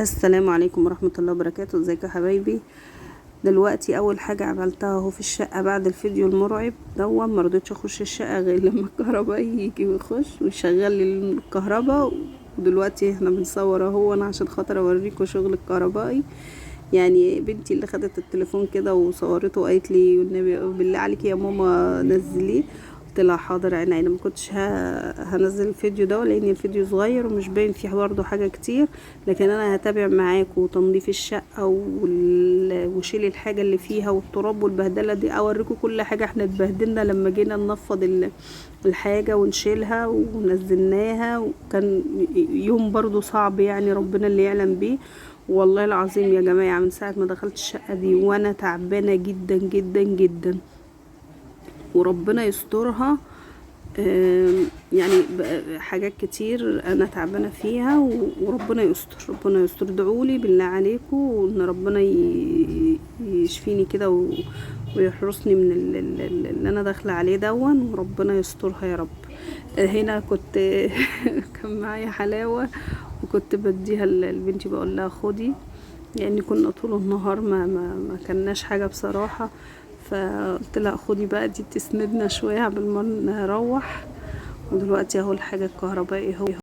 السلام عليكم ورحمة الله وبركاته. ازيكم يا حبايبي؟ دلوقتي اول حاجة عملتها اهو في الشقة بعد الفيديو المرعب دون، مرضتش اخش الشقة غير لما الكهرباء يجي ويخش ويشغل لي الكهرباء. ودلوقتي احنا بنصور اهو انا عشان خاطر اوريكم شغل الكهربائي. يعني بنتي اللي خدت التليفون كده وصورته وقالت لي والنبي بالله عليك يا ماما نزليه، قلت لها حاضر عيني. انا ما كنتش هنزل الفيديو ده لان الفيديو صغير ومش باين فيه برضه حاجه كتير، لكن انا هتابع معاكم تنظيف الشقه وشيل الحاجه اللي فيها والتراب والبهدله دي، اوريكم كل حاجه احنا اتبهدلنا لما جينا ننفض الحاجه ونشيلها ونزلناها، وكان يوم برضه صعب يعني ربنا اللي يعلم بيه. والله العظيم يا جماعه من ساعه ما دخلت الشقه دي وانا تعبانه جدا جدا جدا، وربنا يسترها. يعني حاجات كتير انا تعبانه فيها وربنا يستر، ربنا يستر. ادعولي بالله عليكم ان ربنا يشفيني كده ويحرسني من اللي انا داخله عليه دون، وربنا يسترها يا رب. هنا كنت كان معايا حلاوه وكنت بديها لبنتي، بقول لها خدي، لان كنا طول النهار ما كلناش حاجه بصراحه، فقلت لها خدي بقى دي تسندنا شويه قبل ما نروح. ودلوقتي اهو الحاجه الكهربائيه اهو